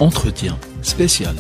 Entretien spécial.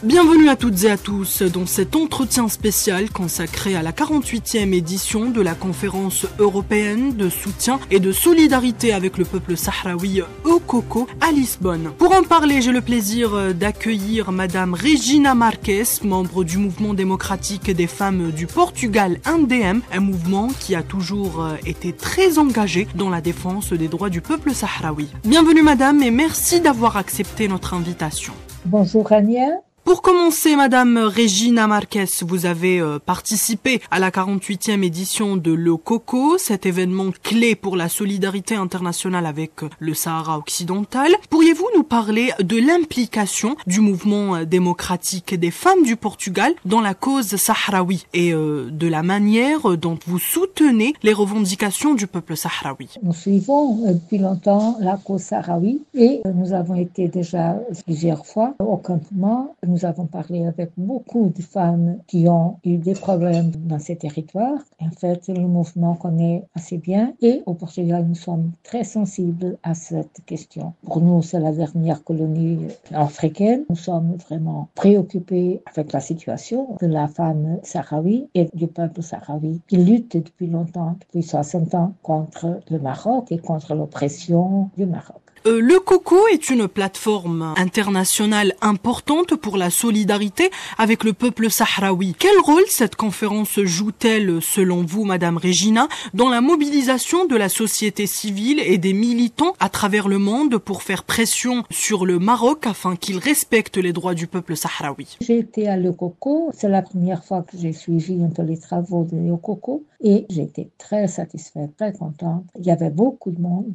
Bienvenue à toutes et à tous dans cet entretien spécial consacré à la 48e édition de la conférence européenne de soutien et de solidarité avec le peuple sahraoui EUCOCO à Lisbonne. Pour en parler, j'ai le plaisir d'accueillir Madame Regina Marques, membre du mouvement démocratique des femmes du Portugal MDM, un mouvement qui a toujours été très engagé dans la défense des droits du peuple sahraoui. Bienvenue Madame et merci d'avoir accepté notre invitation. Bonjour Rania. Pour commencer, Madame Regina Marques, vous avez participé à la 48e édition de l'EUCOCO, cet événement clé pour la solidarité internationale avec le Sahara occidental. Pourriez-vous nous parler de l'implication du mouvement démocratique des femmes du Portugal dans la cause sahraoui et de la manière dont vous soutenez les revendications du peuple sahraoui? Nous suivons depuis longtemps la cause sahraoui et nous avons été déjà plusieurs fois au campement. Nous avons parlé avec beaucoup de femmes qui ont eu des problèmes dans ces territoires. En fait, le mouvement connaît assez bien et au Portugal, nous sommes très sensibles à cette question. Pour nous, c'est la dernière colonie africaine. Nous sommes vraiment préoccupés avec la situation de la femme sahraoui et du peuple sahraoui qui lutte depuis longtemps, depuis 60 ans, contre le Maroc et contre l'oppression du Maroc. L'EUCOCO est une plateforme internationale importante pour la solidarité avec le peuple sahraoui. Quel rôle cette conférence joue-t-elle, selon vous, Madame Regina, dans la mobilisation de la société civile et des militants à travers le monde pour faire pression sur le Maroc afin qu'il respecte les droits du peuple sahraoui? J'ai été à l'EUCOCO, c'est la première fois que j'ai suivi un peu les travaux de l'EUCOCO et j'étais très satisfaite, très contente. Il y avait beaucoup de monde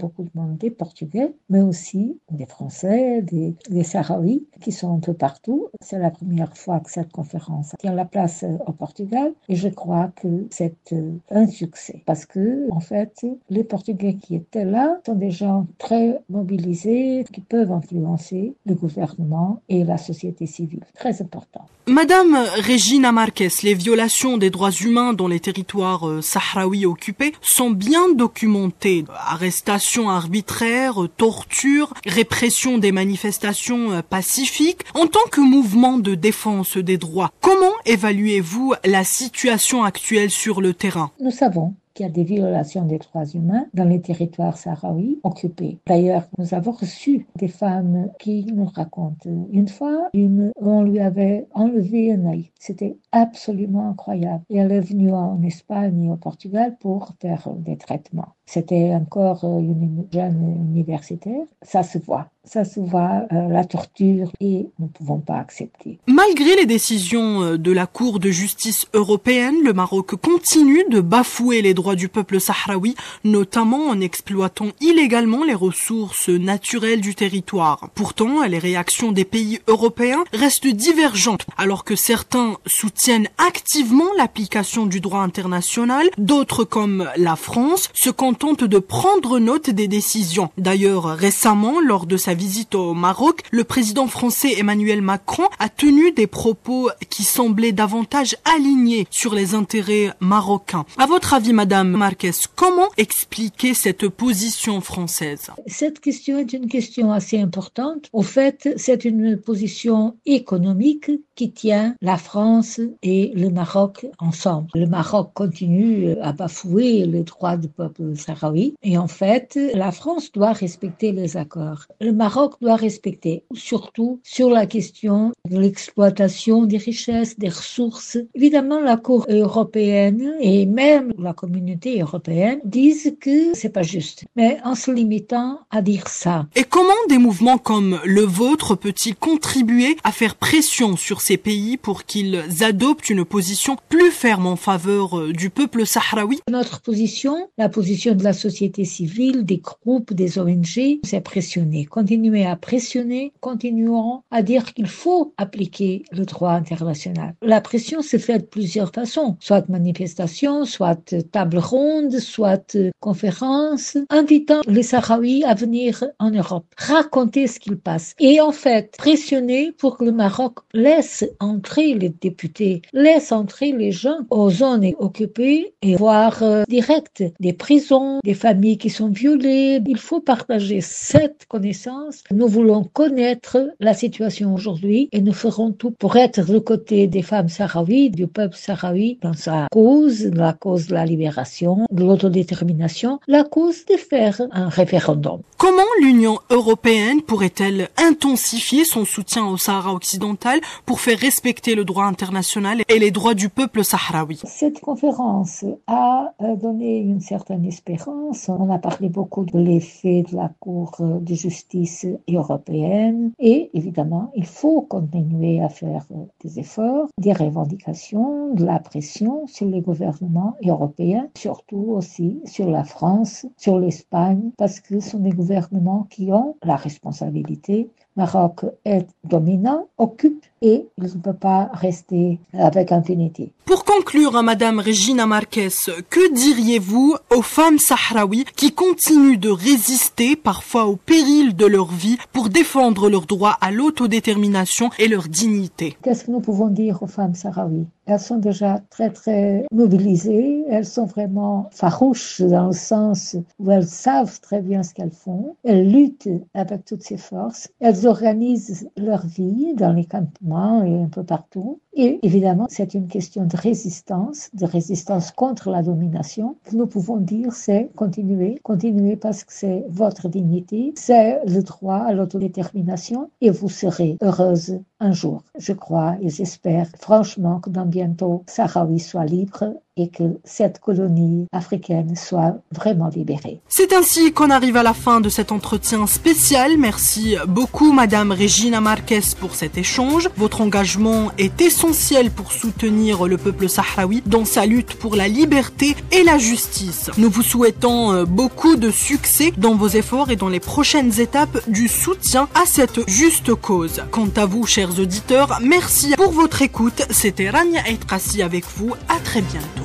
des Portugais, mais aussi des Français, des Sahraouis qui sont un peu partout. C'est la première fois que cette conférence tient la place au Portugal et je crois que c'est un succès parce que, en fait, les Portugais qui étaient là sont des gens très mobilisés qui peuvent influencer le gouvernement et la société civile. Très important. Madame Regina Marques, les violations des droits humains dans les territoires sahraouis occupés sont bien documentées. Arrestations arbitraires, torture, répression des manifestations pacifiques. En tant que mouvement de défense des droits, comment évaluez-vous la situation actuelle sur le terrain? Nous savons qu'il y a des violations des droits humains dans les territoires sahraouis occupés. D'ailleurs, nous avons reçu des femmes qui nous racontent. Une fois, on lui avait enlevé un œil. C'était absolument incroyable. Et elle est venue en Espagne et au Portugal pour faire des traitements. C'était encore une jeune universitaire. Ça se voit, la torture et nous ne pouvons pas accepter. Malgré les décisions de la Cour de justice européenne, le Maroc continue de bafouer les droits du peuple sahraoui, notamment en exploitant illégalement les ressources naturelles du territoire. Pourtant, les réactions des pays européens restent divergentes, alors que certains soutiennent activement l'application du droit international, d'autres comme la France se contentent de prendre note des décisions. D'ailleurs, récemment, lors de sa visite au Maroc, le président français Emmanuel Macron a tenu des propos qui semblaient davantage alignés sur les intérêts marocains. À votre avis, Madame Marques, comment expliquer cette position française? Cette question est une question assez importante. Au fait, c'est une position économique qui tient la France et le Maroc ensemble. Le Maroc continue à bafouer les droits du peuple sahraoui et en fait, la France doit respecter les accords. Le Maroc doit respecter, surtout sur la question de l'exploitation des richesses, des ressources. Évidemment, la Cour européenne et même la communauté européenne disent que c'est pas juste, mais en se limitant à dire ça. Et comment des mouvements comme le vôtre peut-il contribuer à faire pression sur ces pays pour qu'ils adoptent une position plus ferme en faveur du peuple sahraoui? Notre position, la position de la société civile, des groupes, des ONG, c'est pressionner. Continuer à pressionner, continuons à dire qu'il faut appliquer le droit international. La pression se fait de plusieurs façons, soit manifestation, soit table ronde, soit conférence, invitant les Sahraouis à venir en Europe, raconter ce qu'il passe et en fait pressionner pour que le Maroc laisse laisse entrer les députés, laisse entrer les gens aux zones occupées et voir direct des prisons, des familles qui sont violées. Il faut partager cette connaissance. Nous voulons connaître la situation aujourd'hui et nous ferons tout pour être du côté des femmes sahraouies, du peuple sahraoui dans sa cause, la cause de la libération, de l'autodétermination, la cause de faire un référendum. Comment l'Union européenne pourrait-elle intensifier son soutien au Sahara occidental pour faire respecter le droit international et les droits du peuple sahraoui? Cette conférence a donné une certaine espérance. On a parlé beaucoup de l'effet de la Cour de justice européenne et évidemment, il faut continuer à faire des efforts, des revendications, de la pression sur les gouvernements européens, surtout aussi sur la France, sur l'Espagne, parce que ce sont des gouvernements qui ont la responsabilité. Maroc est dominant, occupe et il ne peut pas rester avec impunité. Pour conclure, Madame Regina Marquez, que diriez-vous aux femmes sahraouies qui continuent de résister parfois au péril de leur vie pour défendre leur droit à l'autodétermination et leur dignité? Qu'est-ce que nous pouvons dire aux femmes sahraouies? Elles sont déjà très mobilisées, elles sont vraiment farouches dans le sens où elles savent très bien ce qu'elles font, elles luttent avec toutes ses forces, elles organisent leur vie dans les campements et un peu partout. Et évidemment, c'est une question de résistance contre la domination. Ce que nous pouvons dire, c'est continuez parce que c'est votre dignité, c'est le droit à l'autodétermination et vous serez heureuse un jour. Je crois et j'espère franchement que dans bientôt, Sahraoui soit libre et que cette colonie africaine soit vraiment libérée. C'est ainsi qu'on arrive à la fin de cet entretien spécial. Merci beaucoup Madame Regina Marquez pour cet échange. Votre engagement est essentiel pour soutenir le peuple sahraoui dans sa lutte pour la liberté et la justice. Nous vous souhaitons beaucoup de succès dans vos efforts et dans les prochaines étapes du soutien à cette juste cause. Quant à vous, chers auditeurs, merci pour votre écoute. C'était Rania Eitkassi avec vous. À très bientôt.